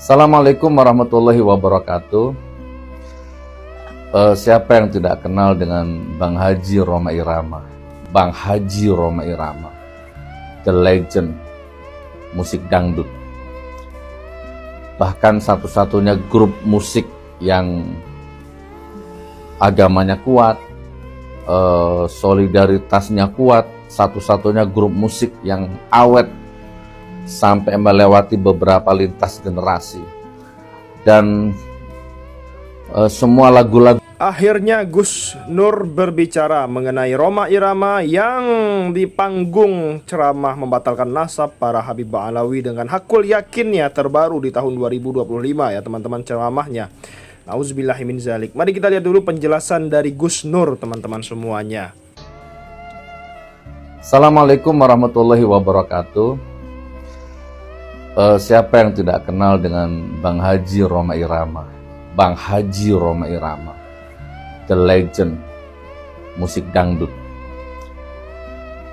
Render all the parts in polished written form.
Assalamualaikum warahmatullahi wabarakatuh. Siapa yang tidak kenal dengan Bang Haji Rhoma Irama? Bang Haji Rhoma Irama, the legend musik dangdut. Bahkan satu-satunya grup musik yang agamanya kuat, solidaritasnya kuat, satu-satunya grup musik yang awet sampai melewati beberapa lintas generasi. Dan semua lagu-lagu. Akhirnya Gus Nur berbicara mengenai Rhoma Irama yang di panggung ceramah membatalkan nasab para Habib Ba'alawi dengan hakul yakinnya terbaru di tahun 2025 ya teman-teman ceramahnya. Auzubillahi min zalik. Mari kita lihat dulu penjelasan dari Gus Nur teman-teman semuanya. Assalamualaikum warahmatullahi wabarakatuh. Siapa yang tidak kenal dengan Bang Haji Rhoma Irama? Bang Haji Rhoma Irama, the legend musik dangdut.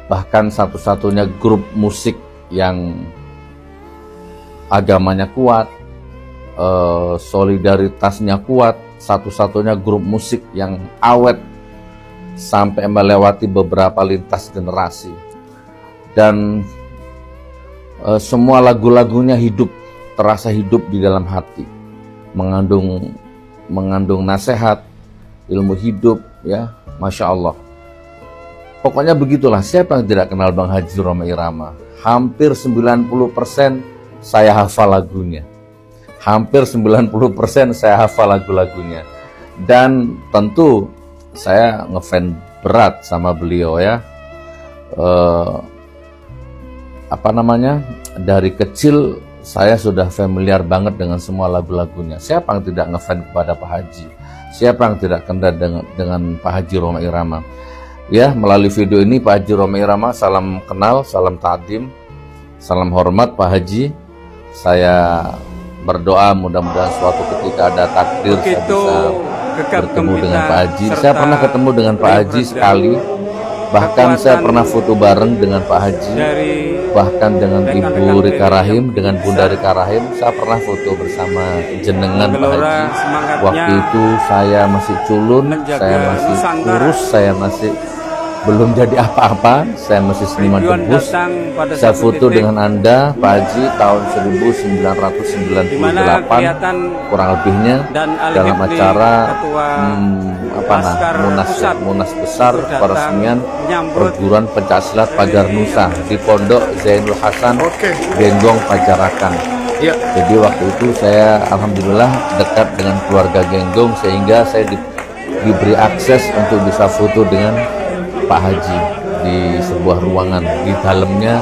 Bahkan satu-satunya grup musik yang agamanya kuat, solidaritasnya kuat, satu-satunya grup musik yang awet sampai melewati beberapa lintas generasi. Dan semua lagu-lagunya hidup, terasa hidup di dalam hati, mengandung nasihat, ilmu hidup, ya, masya Allah. Pokoknya begitulah. Siapa yang tidak kenal Bang Haji Rhoma Irama? Hampir 90% saya hafal lagunya. Hampir 90% saya hafal lagu-lagunya. Dan tentu saya ngefans berat sama beliau ya. Dari kecil saya sudah familiar banget dengan semua lagu-lagunya. Siapa yang tidak ngefans kepada Pak Haji? Siapa yang tidak kenal dengan Pak Haji Rhoma Irama? Ya, melalui video ini Pak Haji Rhoma Irama, salam kenal, salam ta'zim, salam hormat Pak Haji. Saya berdoa mudah-mudahan suatu ketika ada takdir saya bisa bertemu dengan Pak Haji. Saya pernah ketemu dengan Pak Haji sekali. Bahkan saya pernah foto bareng dengan Pak Haji, bahkan dengan Ibu Rika Rahim, dengan Bunda Rika Rahim. Saya pernah foto bersama jenengan Pak Haji. Waktu itu saya masih culun, saya masih kurus, saya masih belum jadi apa-apa, saya masih seniman debus. Saya foto dengan Anda Pak Haji tahun 1998 kurang lebihnya dalam acara Munas besar peresmian perguruan pencaksilat Pagar Nusa di Pondok Zainul Hasan, Genggong, Pajarakan. Jadi waktu itu saya alhamdulillah dekat dengan keluarga Genggong sehingga saya diberi akses untuk bisa foto dengan Pak Haji di sebuah ruangan, di dalamnya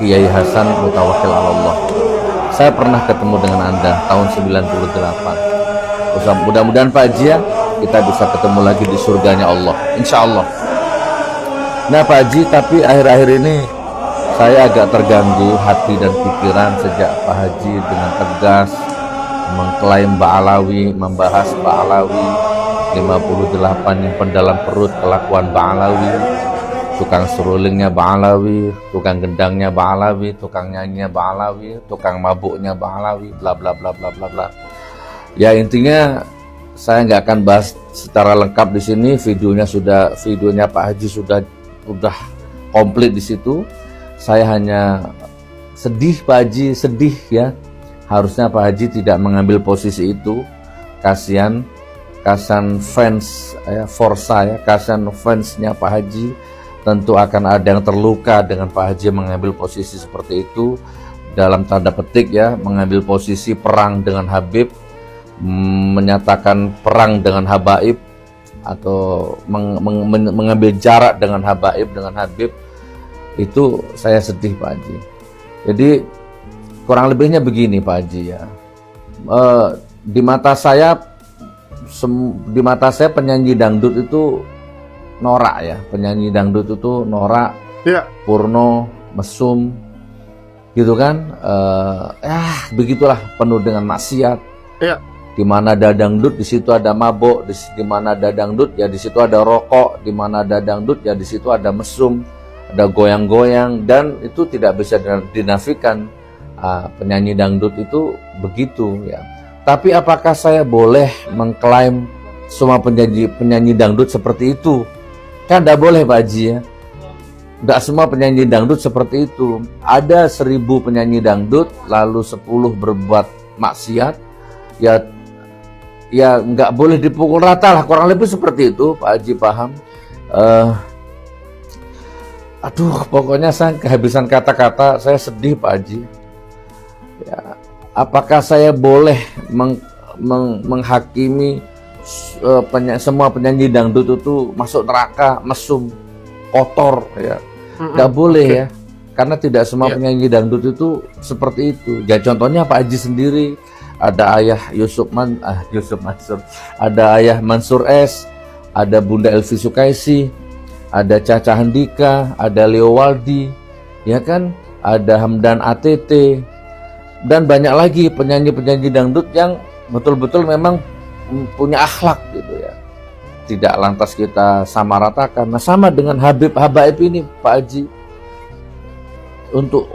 Kiai Hasan Mutawakkil Allah. Saya pernah ketemu dengan Anda tahun 98. Mudah-mudahan Pak Haji ya, kita bisa ketemu lagi di surganya Allah, insya Allah. Nah Pak Haji, tapi akhir-akhir ini saya agak terganggu hati dan pikiran sejak Pak Haji dengan tegas mengklaim Ba'alawi, membahas Ba'alawi 58 yang pendalam perut kelakuan Ba'alawi, tukang serulingnya Ba'alawi, tukang gendangnya Ba'alawi, tukang nyanyinya Ba'alawi, tukang mabuknya Ba'alawi, bla bla bla bla bla bla. Ya intinya saya nggak akan bahas secara lengkap di sini. Videonya Pak Haji sudah komplit di situ. Saya hanya sedih Pak Haji, sedih ya. Harusnya Pak Haji tidak mengambil posisi itu. Kasihan fans ya, Forsa ya, kasihan fansnya Pak Haji. Tentu akan ada yang terluka dengan Pak Haji mengambil posisi seperti itu, dalam tanda petik ya, mengambil posisi perang dengan Habib, menyatakan perang dengan habaib, atau mengambil jarak dengan habaib, dengan Habib. Itu saya sedih Pak Haji. Jadi kurang lebihnya begini Pak Haji ya, di mata saya penyanyi dangdut itu norak ya, penyanyi dangdut itu norak ya. Purno, mesum gitu kan, begitulah, penuh dengan maksiat ya. Di mana ada dangdut di situ ada mabok, di mana ada dangdut ya di situ ada rokok, di mana ada dangdut ya di situ ada mesum, ada goyang-goyang, dan itu tidak bisa dinafikan penyanyi dangdut itu begitu ya. Tapi apakah saya boleh mengklaim semua penyanyi dangdut seperti itu? Kan tidak boleh Pak Haji ya. Tidak semua penyanyi dangdut seperti itu. Ada 1000 penyanyi dangdut, lalu 10 berbuat maksiat. Ya nggak boleh dipukul rata lah, kurang lebih seperti itu Pak Haji, paham? Aduh, pokoknya saya kehabisan kata-kata, saya sedih Pak Haji. Ya, apakah saya boleh menghakimi semua penyanyi dangdut itu masuk neraka, mesum, kotor ya? Nggak boleh ya, karena tidak semua penyanyi dangdut itu seperti itu. Ya contohnya Pak Haji sendiri, ada ayah Yusuf Mansur, ada ayah Mansur S, ada Bunda Elvi Sukaisi, ada Caca Handika, ada Leo Waldi, ya kan, ada Hamdan ATT, dan banyak lagi penyanyi-penyanyi dangdut yang betul-betul memang punya akhlak gitu ya. Tidak lantas kita samaratakan. Nah, sama dengan Habib Habaib ini Pak Haji.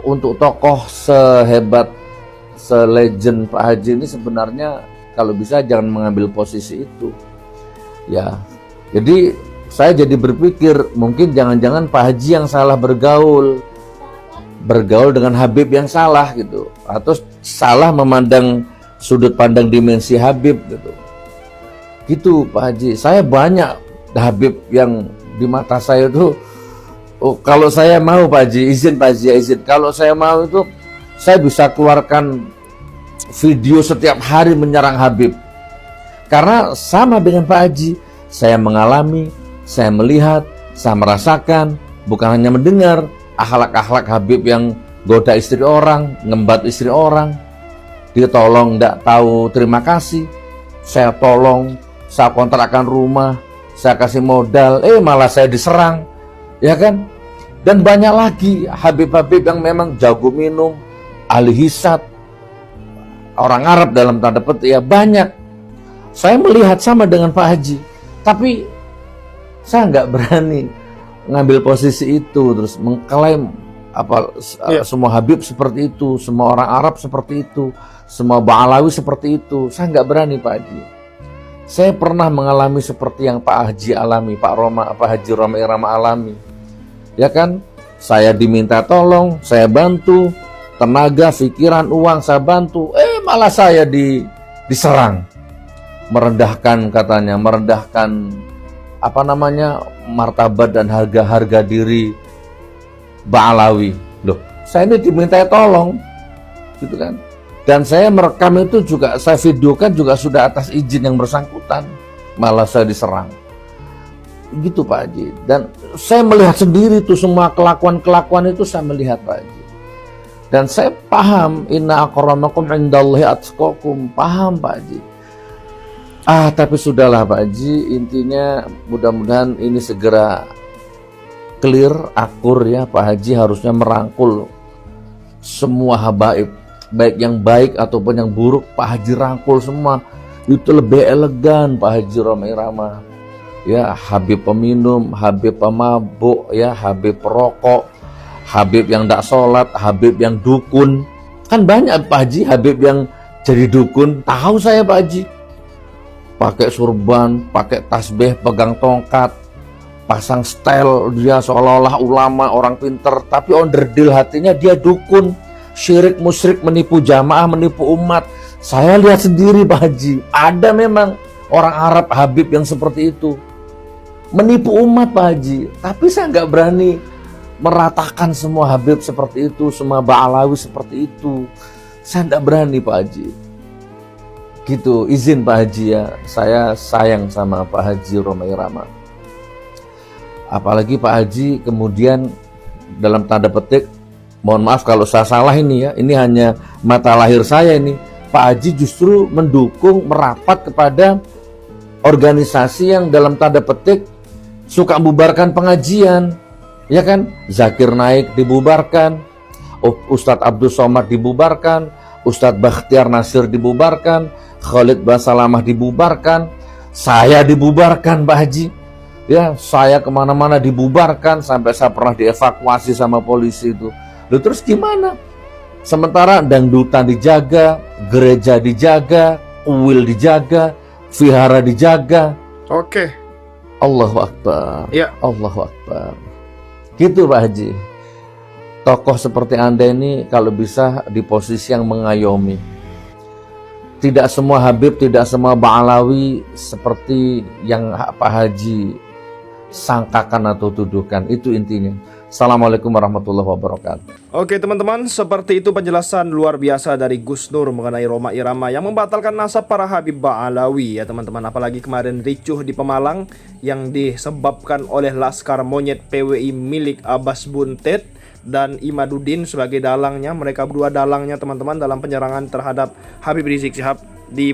Untuk tokoh sehebat, selegend Pak Haji ini sebenarnya kalau bisa jangan mengambil posisi itu. Ya. Jadi saya jadi berpikir mungkin jangan-jangan Pak Haji yang salah bergaul dengan Habib yang salah gitu, atau salah memandang sudut pandang dimensi Habib gitu. Gitu Pak Haji, saya banyak Habib yang di mata saya itu, kalau saya mau Pak Haji, izin Pak Haji, izin, kalau saya mau itu saya bisa keluarkan video setiap hari menyerang Habib. Karena sama dengan Pak Haji, saya mengalami, saya melihat, saya merasakan, bukan hanya mendengar akhlak-akhlak Habib yang goda istri orang, ngembat istri orang, dia tolong tidak tahu terima kasih, saya tolong, saya kontrakkan rumah, saya kasih modal, malah saya diserang, ya kan? Dan banyak lagi Habib-Habib yang memang jago minum, ahli hisab, orang Arab dalam tanda petik, ya banyak. Saya melihat sama dengan Pak Haji, tapi saya nggak berani ngambil posisi itu, terus mengklaim semua Habib seperti itu, semua orang Arab seperti itu, semua Ba'alawi seperti itu. Saya nggak berani Pak Haji. Saya pernah mengalami seperti yang Pak Haji alami, Pak Haji Roma Irama alami. Ya kan? Saya diminta tolong, saya bantu, tenaga, pikiran, uang saya bantu. Malah saya diserang. Merendahkan katanya, merendahkan martabat dan harga diri Ba'alawi. Loh, saya ini diminta tolong. Gitu kan? Dan saya merekam itu juga, saya videokan juga sudah atas izin yang bersangkutan. Malah saya diserang. Gitu Pak Haji. Dan saya melihat sendiri tuh semua kelakuan-kelakuan itu saya melihat Pak Haji. Dan saya paham, inna akramakum indallahi atqakum. Paham Pak Haji. Tapi sudahlah Pak Haji, intinya mudah-mudahan ini segera clear, akur ya. Pak Haji harusnya merangkul semua habaib, baik yang baik ataupun yang buruk, Pak Haji rangkul semua. Itu lebih elegan Pak Haji Roma Irama. Ya, Habib peminum, Habib pemabuk, ya, Habib perokok, Habib yang tidak sholat, Habib yang dukun. Kan banyak Pak Haji Habib yang jadi dukun. Tahu saya Pak Haji. Pakai surban, pakai tasbih, pegang tongkat, pasang stel, dia seolah-olah ulama, orang pinter, tapi onderdil hatinya dia dukun, syirik, musyrik, menipu jamaah, menipu umat. Saya lihat sendiri Pak Haji, ada memang orang Arab Habib yang seperti itu, menipu umat Pak Haji. Tapi saya nggak berani meratakan semua Habib seperti itu, semua Ba'alawi seperti itu. Saya nggak berani Pak Haji. Gitu, izin Pak Haji ya, saya sayang sama Pak Haji Roma Irama. Apalagi Pak Haji kemudian dalam tanda petik, mohon maaf kalau saya salah ini ya, ini hanya mata lahir saya ini, Pak Haji justru mendukung, merapat kepada organisasi yang dalam tanda petik suka membubarkan pengajian, ya kan? Zakir Naik dibubarkan, Ustadz Abdul Somad dibubarkan, Ustadz Bakhtiar Nasir dibubarkan, Khalid Basalamah dibubarkan, saya dibubarkan Pak Haji. Ya, saya kemana-mana dibubarkan, sampai saya pernah dievakuasi sama polisi itu. Loh, terus gimana? Sementara dangdutan dijaga, gereja dijaga, uwil dijaga, vihara dijaga. Oke. Allahu Akbar. Ya. Allahu Akbar. Gitu Pak Haji. Tokoh seperti Anda ini kalau bisa di posisi yang mengayomi. Tidak semua Habib, tidak semua Ba'alawi seperti yang Pak Haji sangkakan atau tuduhkan. Itu intinya. Assalamualaikum warahmatullahi wabarakatuh. Oke teman-teman, seperti itu penjelasan luar biasa dari Gus Nur mengenai Roma Irama yang membatalkan nasab para Habib Ba'alawi ya teman-teman. Apalagi kemarin ricuh di Pemalang yang disebabkan oleh Laskar Monyet PWI milik Abbas Buntet dan Imaduddin sebagai dalangnya. Mereka berdua dalangnya teman-teman dalam penyerangan terhadap Habib Rizik Syihab di